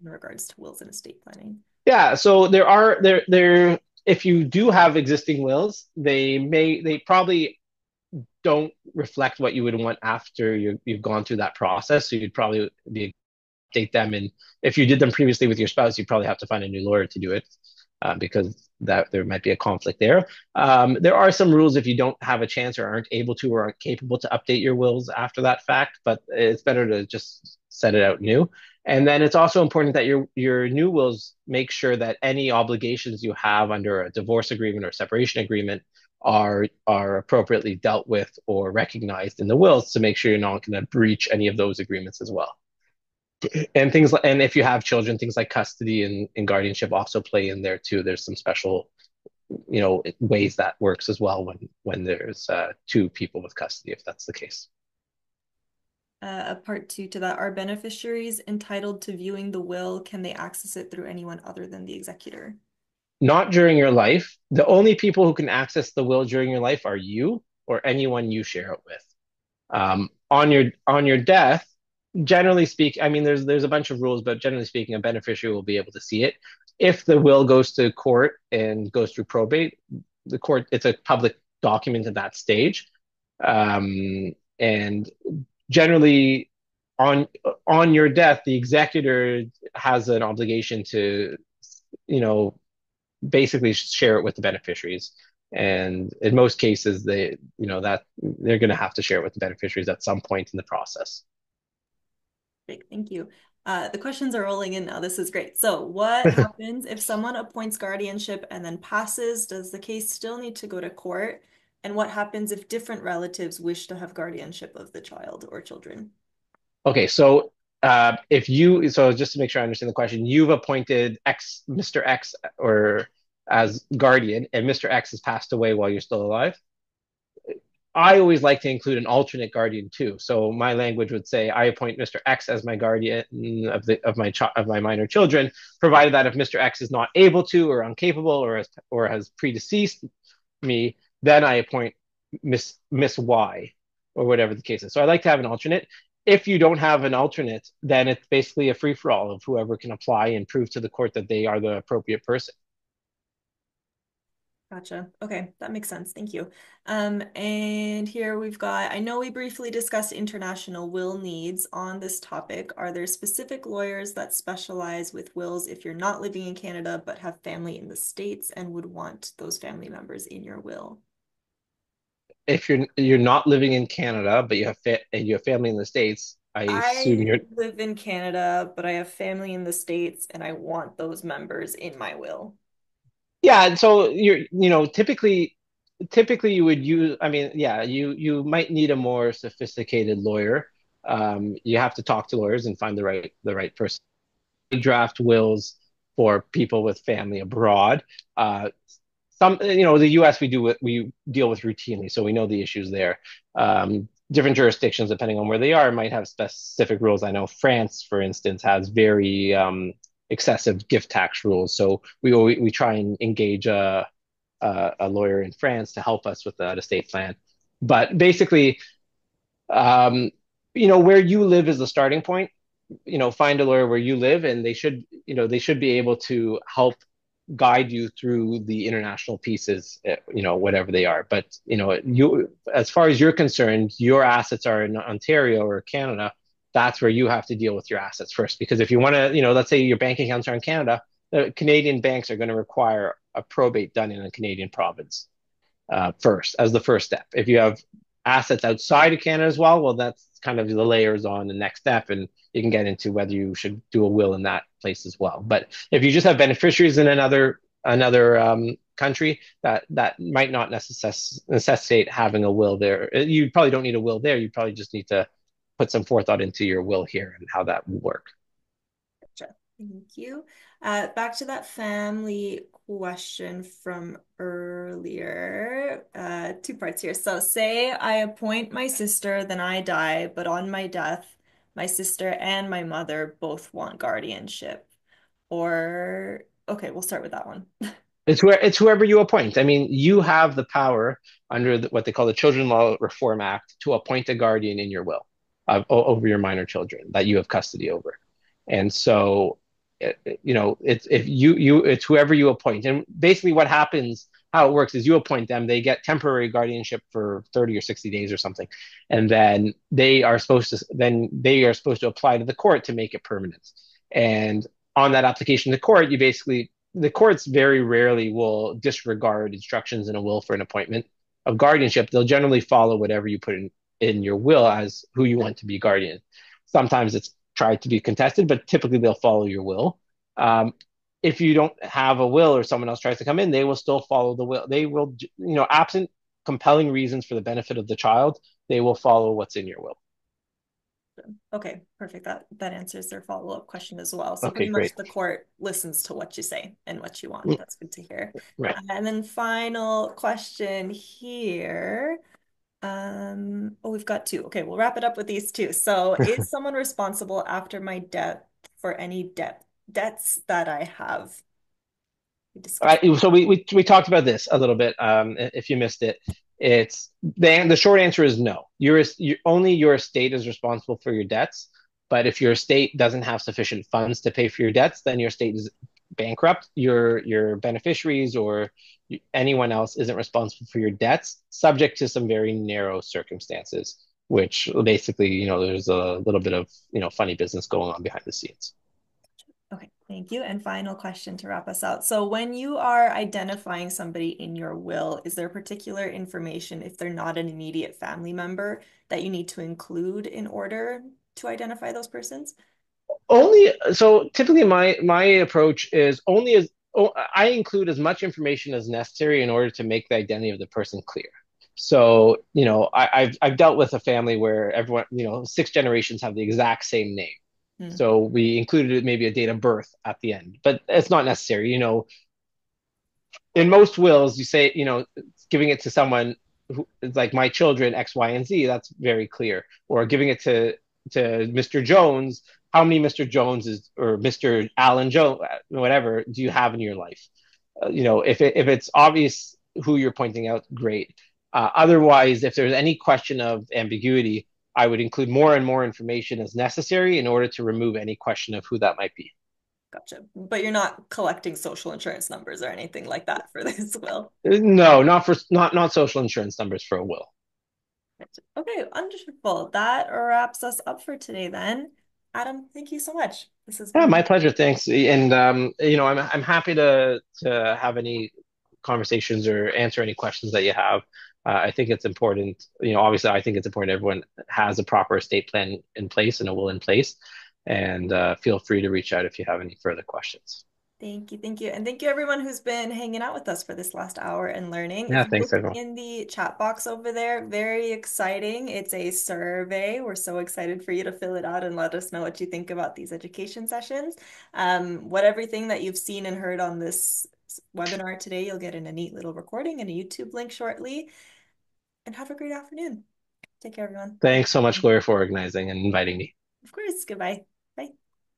in regards to wills and estate planning? Yeah, so there if you do have existing wills, they probably don't reflect what you would want after you've gone through that process. So you'd probably be update them. And if you did them previously with your spouse, you probably have to find a new lawyer to do it because that there might be a conflict there. There are some rules if you don't have a chance or aren't able to or aren't capable to update your wills after that fact, but it's better to just set it out new. And then it's also important that your new wills make sure that any obligations you have under a divorce agreement or separation agreement are appropriately dealt with or recognized in the wills to make sure you're not going to breach any of those agreements as well. And things like, and if you have children, things like custody and guardianship also play in there too. There's some special, ways that works as well when there's two people with custody, if that's the case. A part two to that, are beneficiaries entitled to viewing the will? Can they access it through anyone other than the executor? Not during your life. The only people who can access the will during your life are you or anyone you share it with. On your death, generally speaking, I mean, there's a bunch of rules, but generally speaking, a beneficiary will be able to see it. If the will goes to court and goes through probate, the court it's a public document at that stage, and generally on on your death, the executor has an obligation to, you know, basically share it with the beneficiaries. And in most cases, that they're going to have to share it with the beneficiaries at some point in the process. Great, thank you. The questions are rolling in now. This is great. So, what happens if someone appoints guardianship and then passes? Does the case still need to go to court? And what happens if different relatives wish to have guardianship of the child or children? Okay, so if you so just to make sure I understand the question, you've appointed X, Mr. X, or as guardian, and Mr. X has passed away while you're still alive. I always like to include an alternate guardian too. So my language would say I appoint Mr. X as my guardian of my minor children, provided that if Mr. X is not able to or incapable or has predeceased me, then I appoint Miss Y or whatever the case is. So I like to have an alternate. If you don't have an alternate, then it's basically a free for all of whoever can apply and prove to the court that they are the appropriate person. Gotcha. Okay, that makes sense. Thank you. And here we've got, I know we briefly discussed international will needs on this topic. Are there specific lawyers that specialize with wills if you're not living in Canada but have family in the States and would want those family members in your will? If you're not living in Canada, but you have family in the States, I assume I you're live in Canada, but I have family in the States and I want those members in my will. yeah. So typically you would use. I mean, yeah, you might need a more sophisticated lawyer. You have to talk to lawyers and find the right person. Draft wills for people with family abroad. The U.S. we deal with routinely, so we know the issues there. Different jurisdictions, depending on where they are, might have specific rules. I know France, for instance, has very excessive gift tax rules, so we try and engage a lawyer in France to help us with that estate plan. But basically, um, where you live is the starting point. Find a lawyer where you live, and they should be able to help guide you through the international pieces, whatever they are. But as far as you're concerned, your assets are in Ontario or Canada. That's where you have to deal with your assets first, because if you want to, let's say your bank accounts are in Canada, the Canadian banks are going to require a probate done in a Canadian province first as the first step. If you have assets outside of Canada as well, that's kind of the layers on the next step, and you can get into whether you should do a will in that place as well. But if you just have beneficiaries in another country, that might not necessitate having a will there. You probably don't need a will there. You probably just need to put some forethought into your will here and how that will work. Gotcha. Thank you. Back to that family question from earlier. Two parts here. So, say I appoint my sister, then I die, but on my death, my sister and my mother both want guardianship. Or, okay, we'll start with that one. It's whoever you appoint. I mean, you have the power under what they call the Children Law Reform Act to appoint a guardian in your will over your minor children that you have custody over. And so, it's if it's whoever you appoint. And basically, what happens, how it works is you appoint them. They get temporary guardianship for 30 or 60 days or something, and then they are supposed to apply to the court to make it permanent. And on that application to court, the courts very rarely will disregard instructions in a will for an appointment of guardianship. They'll generally follow whatever you put in your will as who you want to be guardian. Sometimes it's tried to be contested, but typically they'll follow your will. Um, if you don't have a will or someone else tries to come in, they will still follow the will. They will, absent compelling reasons for the benefit of the child, they will follow what's in your will. Okay, perfect. That answers their follow-up question as well. So Okay, pretty much great. the court listens to what you say and what you want. Mm, That's good to hear. right. And then final question here. Oh, we've got two. Okay, we'll wrap it up with these two. So, is someone responsible after my death for any debts that I have? We discussed. So we talked about this a little bit. If you missed it, it's the short answer is no. Only your estate is responsible for your debts. But if your estate doesn't have sufficient funds to pay for your debts, then your estate is bankrupt. Your beneficiaries or anyone else isn't responsible for your debts, subject to some very narrow circumstances, which basically, there's a little bit of, funny business going on behind the scenes. Okay, thank you. And final question to wrap us out. So, when you are identifying somebody in your will, is there particular information, if they're not an immediate family member, that you need to include in order to identify those persons? Only so typically my approach is only as oh, I include as much information as necessary in order to make the identity of the person clear. So, I've dealt with a family where everyone, six generations have the exact same name. Hmm. So we included maybe a date of birth at the end, but it's not necessary. In most wills, you say, giving it to someone who is like my children, X, Y, and Z, that's very clear. Or giving it to Mr. Jones, how many Mr. Joneses or Mr. Allen Jones, whatever, do you have in your life? If it's obvious who you're pointing out, great. Otherwise, if there's any question of ambiguity, I would include more and more information as necessary in order to remove any question of who that might be. Gotcha. But you're not collecting social insurance numbers or anything like that for this will. No, not social insurance numbers for a will. Gotcha. Okay, wonderful. That wraps us up for today then. Adam, thank you so much. This has Yeah, been my pleasure. Thanks. And I'm happy to have any conversations or answer any questions that you have. I think it's important. Obviously, I think it's important everyone has a proper estate plan in place and a will in place. And feel free to reach out if you have any further questions. Thank you, thank you. And thank you everyone who's been hanging out with us for this last hour and learning. If Yeah, you thanks look everyone. in the chat box over there, very exciting. It's a survey. We're so excited for you to fill it out and let us know what you think about these education sessions. What everything that you've seen and heard on this webinar today, you'll get in a neat little recording and a YouTube link shortly. And have a great afternoon. Take care, everyone. Thank Thanks so much, you. Gloria, for organizing and inviting me. Of course. Goodbye.